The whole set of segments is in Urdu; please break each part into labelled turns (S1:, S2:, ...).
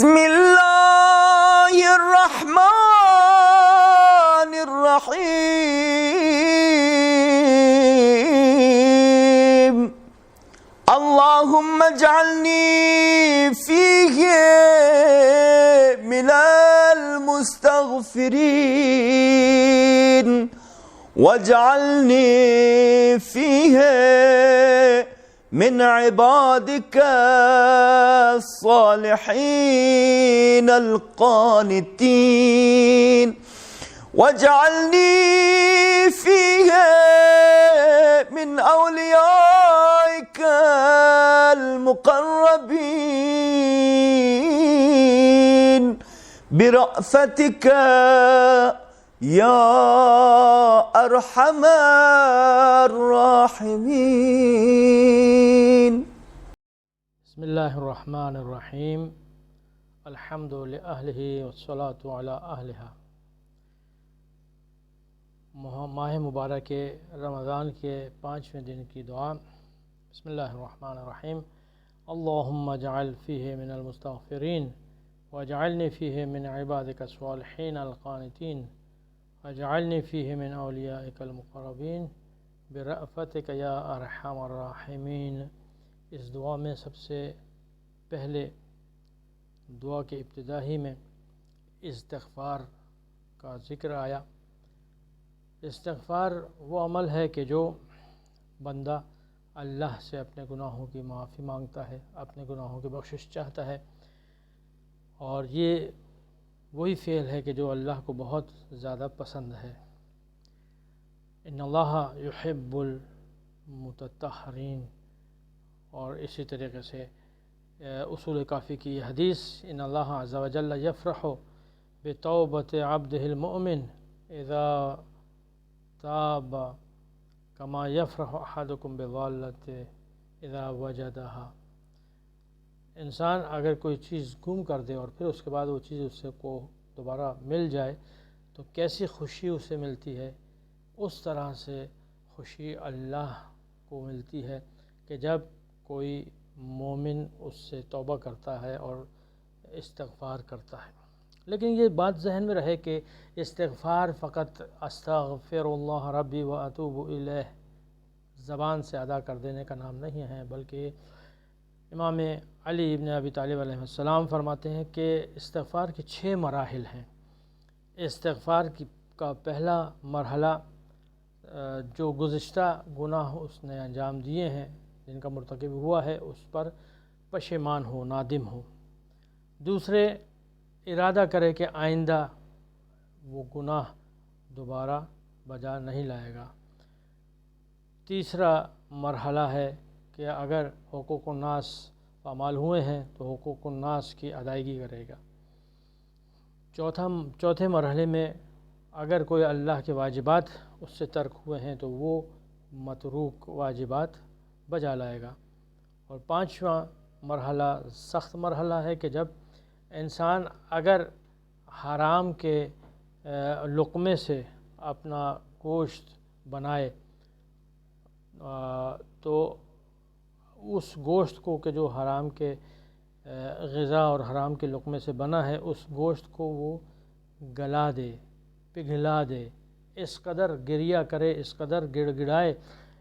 S1: بسم اللہ الرحمن الرحیم اللہم اجعلنی فیہ من المستغفرین واجعلنی فیہ من عبادك الصالحين القانتين واجعلني فيها من أوليائك المقربين برأفتك يا أرحم الراحمين.
S2: بسم اللہ الرحمن الرحیم الحمد لأہلہ والصلاة علی اہلہا. ماہ مبارک رمضان کے 5ویں دن کی دعا. بسم اللہ الرحمن الرحیم. اللہم اجعل فیہ من المستغفرین واجعلنی فیہ من عبادک الصالحین القانتین واجعلنی فیہ من اولیائک المقربین برأفتک یا ارحم الراحمین. اس دعا میں سب سے پہلے دعا کے ابتدائی میں استغفار کا ذکر آیا. استغفار وہ عمل ہے کہ جو بندہ اللہ سے اپنے گناہوں کی معافی مانگتا ہے، اپنے گناہوں کی بخشش چاہتا ہے، اور یہ وہی فعل ہے کہ جو اللہ کو بہت زیادہ پسند ہے. ان اللہ یحب المتطہرین. اور اسی طریقے سے اصول کافی کی یہ حدیث، ان اللہ عز و جل یفرح بتوبۃ عبدہ المؤمن اذا تاب کما یفرح احدکم بضالۃ اذا وجدہا. انسان اگر کوئی چیز گم کر دے اور پھر اس کے بعد وہ چیز اس سے کو دوبارہ مل جائے تو کیسی خوشی اسے ملتی ہے، اس طرح سے خوشی اللہ کو ملتی ہے کہ جب کوئی مومن اس سے توبہ کرتا ہے اور استغفار کرتا ہے. لیکن یہ بات ذہن میں رہے کہ استغفار فقط استغفر اللہ ربی و اتوب الیہ زبان سے ادا کر دینے کا نام نہیں ہے، بلکہ امام علی ابن ابی طالب علیہ السلام فرماتے ہیں کہ استغفار کے 6 مراحل ہیں. استغفار کا پہلا مرحلہ جو گزشتہ گناہ اس نے انجام دیے ہیں، جن کا مرتکب ہوا ہے، اس پر پشیمان ہو، نادم ہو. دوسرے، ارادہ کرے کہ آئندہ وہ گناہ دوبارہ بجا نہیں لائے گا. تیسرا مرحلہ ہے کہ اگر حقوق الناس پامال ہوئے ہیں تو حقوق الناس کی ادائیگی کرے گا. چوتھے مرحلے میں اگر کوئی اللہ کے واجبات اس سے ترک ہوئے ہیں تو وہ متروک واجبات بجا لائے گا. اور 5واں مرحلہ سخت مرحلہ ہے کہ جب انسان اگر حرام کے لقمے سے اپنا گوشت بنائے تو اس گوشت کو کہ جو حرام کے غذا اور حرام کے لقمے سے بنا ہے، اس گوشت کو وہ گلا دے، پگھلا دے، اس قدر گریہ کرے، اس قدر گڑ گڑائے،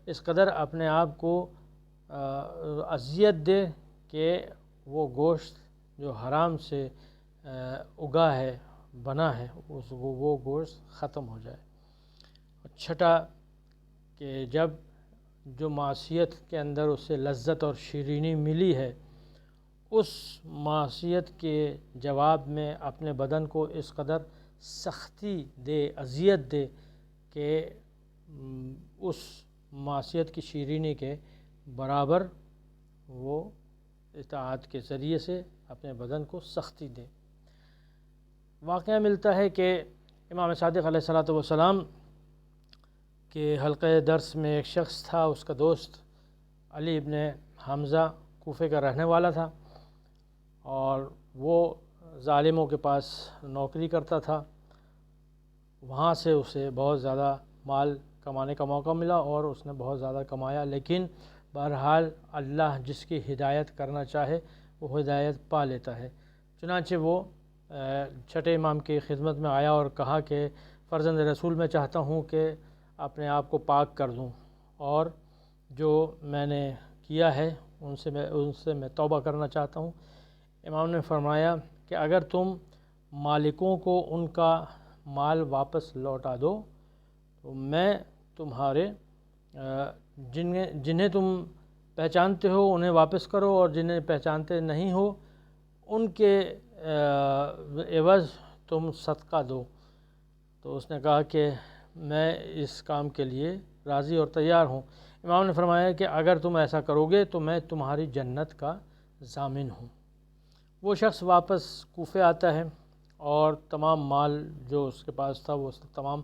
S2: اس قدر اپنے آپ کو اذیت دے کہ وہ گوشت جو حرام سے اگا ہے، بنا ہے، وہ گوشت ختم ہو جائے. چھٹا کہ جب جو معصیت کے اندر اسے لذت اور شیرینی ملی ہے، اس معصیت کے جواب میں اپنے بدن کو اس قدر سختی دے، اذیت دے کہ اس معصیت کی شیرینی کے برابر وہ اطاعت کے ذریعے سے اپنے بدن کو سختی دے. واقعہ ملتا ہے کہ امام صادق علیہ السلام کے حلقہ درس میں ایک شخص تھا، اس کا دوست علی ابن حمزہ کوفے کا رہنے والا تھا، اور وہ ظالموں کے پاس نوکری کرتا تھا. وہاں سے اسے بہت زیادہ مال کمانے کا موقع ملا اور اس نے بہت زیادہ کمایا، لیکن بہرحال اللہ جس کی ہدایت کرنا چاہے وہ ہدایت پا لیتا ہے. چنانچہ وہ چھٹے امام کی خدمت میں آیا اور کہا کہ فرزند رسول میں چاہتا ہوں کہ اپنے آپ کو پاک کر دوں، اور جو میں نے کیا ہے ان سے میں توبہ کرنا چاہتا ہوں۔ امام نے فرمایا کہ اگر تم مالکوں کو ان کا مال واپس لوٹا دو تو میں تمہارے جنہیں تم پہچانتے ہو انہیں واپس کرو، اور جنہیں پہچانتے نہیں ہو ان کے عوض تم صدقہ دو۔ تو اس نے کہا کہ میں اس کام کے لیے راضی اور تیار ہوں۔ امام نے فرمایا کہ اگر تم ایسا کرو گے تو میں تمہاری جنت کا ضامن ہوں۔ وہ شخص واپس کوفے آتا ہے اور تمام مال جو اس کے پاس تھا وہ تمام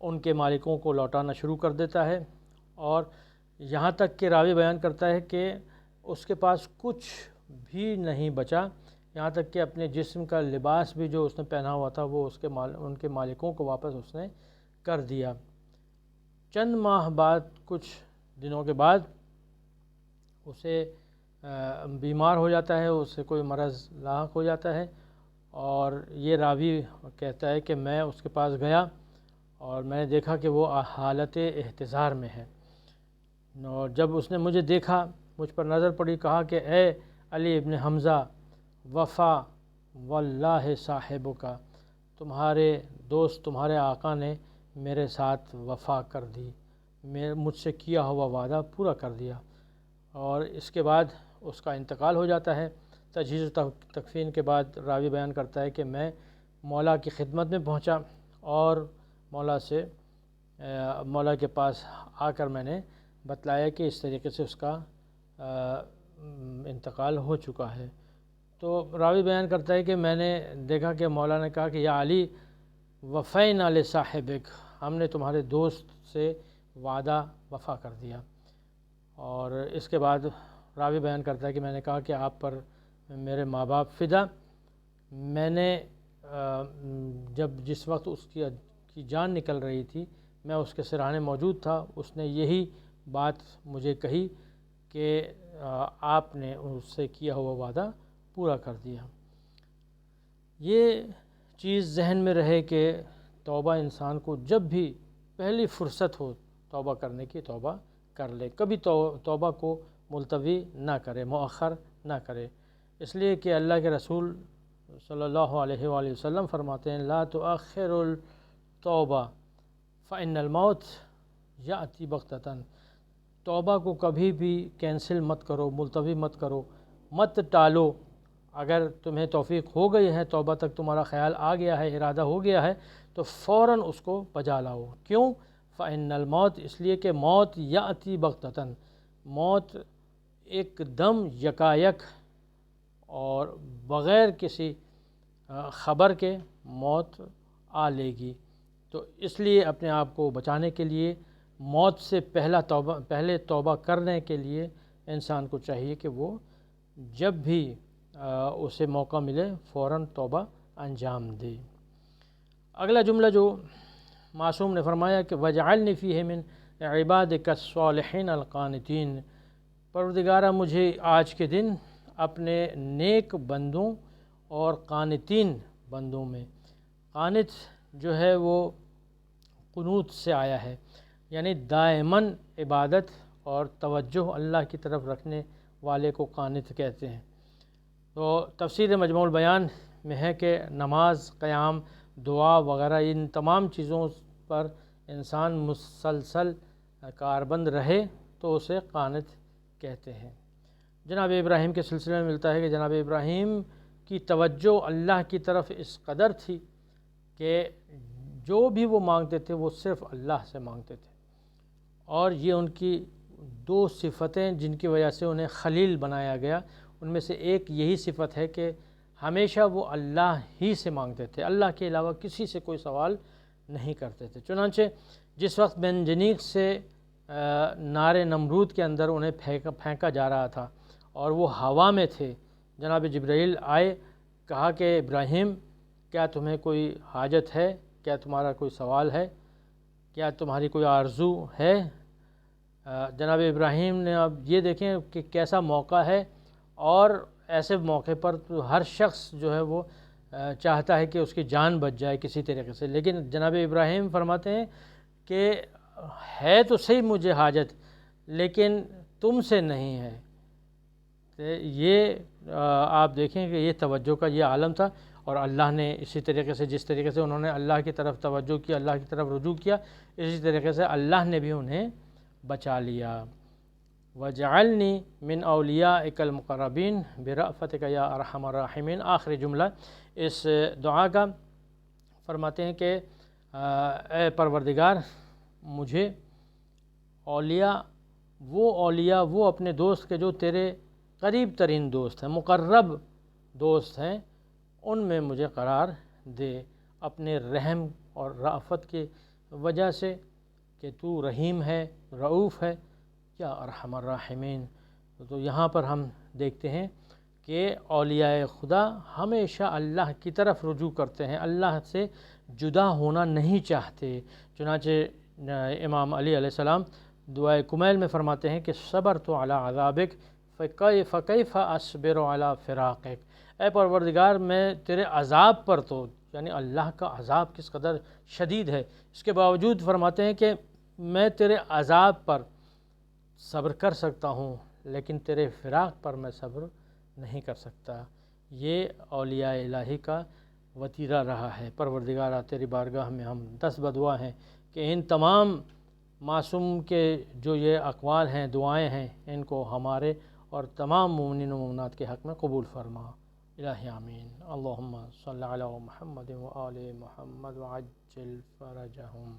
S2: ان کے مالکوں کو لوٹانا شروع کر دیتا ہے، اور یہاں تک کہ راوی بیان کرتا ہے کہ اس کے پاس کچھ بھی نہیں بچا، یہاں تک کہ اپنے جسم کا لباس بھی جو اس نے پہنا ہوا تھا وہ ان کے مالکوں کو واپس اس نے کر دیا۔ چند ماہ بعد، کچھ دنوں کے بعد اسے بیمار ہو جاتا ہے، اسے کوئی مرض لاحق ہو جاتا ہے، اور یہ راوی کہتا ہے کہ میں اس کے پاس گیا اور میں نے دیکھا کہ وہ حالت احتضار میں ہے، اور جب اس نے مجھے دیکھا، مجھ پر نظر پڑی، کہا کہ اے علی ابن حمزہ، وفا واللہ صاحبک، تمہارے دوست تمہارے آقا نے میرے ساتھ وفا کر دی، مجھ سے کیا ہوا وعدہ پورا کر دیا۔ اور اس کے بعد اس کا انتقال ہو جاتا ہے۔ تجہیز و تکفین کے بعد راوی بیان کرتا ہے کہ میں مولا کی خدمت میں پہنچا اور مولا کے پاس آ کر میں نے بتلایا کہ اس طریقے سے اس کا انتقال ہو چکا ہے۔ تو راوی بیان کرتا ہے کہ میں نے دیکھا کہ مولا نے کہا کہ یا علی، وفینا لصاحبک، ہم نے تمہارے دوست سے وعدہ وفا کر دیا۔ اور اس کے بعد راوی بیان کرتا ہے کہ میں نے کہا کہ آپ پر میرے ماں باپ فدا، میں نے جس وقت اس کی جان نکل رہی تھی میں اس کے سرہانے موجود تھا، اس نے یہی بات مجھے کہی کہ آپ نے اس سے کیا ہوا وعدہ پورا کر دیا۔ یہ چیز ذہن میں رہے کہ توبہ انسان کو جب بھی پہلی فرصت ہو توبہ کرنے کی توبہ کر لے، کبھی توبہ کو ملتوی نہ کرے، مؤخر نہ کرے، اس لیے کہ اللہ کے رسول صلی اللہ علیہ وآلہ وسلم فرماتے ہیں لا تؤخر التوبہ فإن الموت یأتی بغتۃ، توبہ کو کبھی بھی کینسل مت کرو، ملتوی مت کرو، مت ٹالو۔ اگر تمہیں توفیق ہو گئی ہے، توبہ تک تمہارا خیال آ گیا ہے، ارادہ ہو گیا ہے، تو فوراً اس کو بجا لاؤ۔ کیوں؟ فإن الموت، اس لیے کہ موت یأتی بغتۃ، موت ایک دم یکایک اور بغیر کسی خبر کے موت آ لے گی۔ تو اس لیے اپنے آپ کو بچانے کے لیے موت سے پہلے توبہ کرنے کے لیے انسان کو چاہیے کہ وہ جب بھی اسے موقع ملے فوراً توبہ انجام دے۔ اگلا جملہ جو معصوم نے فرمایا کہ وَاجْعَلْنِي فِيهِ مِنْ عِبَادِكَ الصَّالِحِينَ الْقَانِتِينَ، پروردگارہ مجھے آج کے دن اپنے نیک بندوں اور قانتین بندوں میں، قانت جو ہے وہ قنوت سے آیا ہے، یعنی دائماً عبادت اور توجہ اللہ کی طرف رکھنے والے کو قانت کہتے ہیں۔ تو تفسیر مجموع البیان میں ہے کہ نماز، قیام، دعا وغیرہ ان تمام چیزوں پر انسان مسلسل کاربند رہے تو اسے قانت کہتے ہیں۔ جناب ابراہیم کے سلسلے میں ملتا ہے کہ جناب ابراہیم کی توجہ اللہ کی طرف اس قدر تھی کہ جو بھی وہ مانگتے تھے وہ صرف اللہ سے مانگتے تھے، اور یہ ان کی دو صفتیں جن کی وجہ سے انہیں خلیل بنایا گیا، ان میں سے ایک یہی صفت ہے کہ ہمیشہ وہ اللہ ہی سے مانگتے تھے، اللہ کے علاوہ کسی سے کوئی سوال نہیں کرتے تھے۔ چنانچہ جس وقت منجنیق سے نار نمرود کے اندر انہیں پھینکا جا رہا تھا اور وہ ہوا میں تھے، جناب جبرائیل آئے، کہا کہ ابراہیم کیا تمہیں کوئی حاجت ہے، کیا تمہارا کوئی سوال ہے، کیا تمہاری کوئی آرزو ہے؟ جناب ابراہیم نے اب یہ دیکھیں کہ کیسا موقع ہے، اور ایسے موقع پر تو ہر شخص جو ہے وہ چاہتا ہے کہ اس کی جان بچ جائے کسی طریقے سے، لیکن جناب ابراہیم فرماتے ہیں کہ ہے تو صحیح مجھے حاجت، لیکن تم سے نہیں ہے۔ تو یہ آپ دیکھیں کہ یہ توجہ کا یہ عالم تھا، اور اللہ نے اسی طریقے سے جس طریقے سے انہوں نے اللہ کی طرف توجہ کیا، اللہ کی طرف رجوع کیا، اسی طریقے سے اللہ نے بھی انہیں بچا لیا۔ وَجَعَلْنِي مِنْ أَوْلِيَائِكَ الْمُقَرَّبِينَ بِرَأْفَتِكَ يَا أَرْحَمَ الرَّاحِمِينَ۔ آخری جملہ اس دعا کا فرماتے ہیں کہ اے پروردگار، مجھے اولیاء وہ اپنے دوست کے جو تیرے قریب ترین دوست ہیں، مقرب دوست ہیں، ان میں مجھے قرار دے اپنے رحم اور رأفت کی وجہ سے کہ تو رحیم ہے، رؤوف ہے، یا ارحم الراحمین۔ تو یہاں پر ہم دیکھتے ہیں کہ اولیاء خدا ہمیشہ اللہ کی طرف رجوع کرتے ہیں، اللہ سے جدا ہونا نہیں چاہتے۔ چنانچہ امام علی علیہ السلام دعائے کمیل میں فرماتے ہیں کہ صبرت علی عذابک فکیف اصبر علی فراقک۔ اے پروردگار، میں تیرے عذاب پر، تو یعنی اللہ کا عذاب کس قدر شدید ہے، اس کے باوجود فرماتے ہیں کہ میں تیرے عذاب پر صبر کر سکتا ہوں، لیکن تیرے فراق پر میں صبر نہیں کر سکتا۔ یہ اولیاء الہی کا وتیرہ رہا ہے۔ پروردگارہ، تیری بارگاہ میں ہم دست بدعا ہیں کہ ان تمام معصوم کے جو یہ اقوال ہیں، دعائیں ہیں، ان کو ہمارے اور تمام مومنین و مومنات کے حق میں قبول فرما۔ الہی آمین۔ اللہم صلی علی محمد و آل محمد وعجل فرجہم۔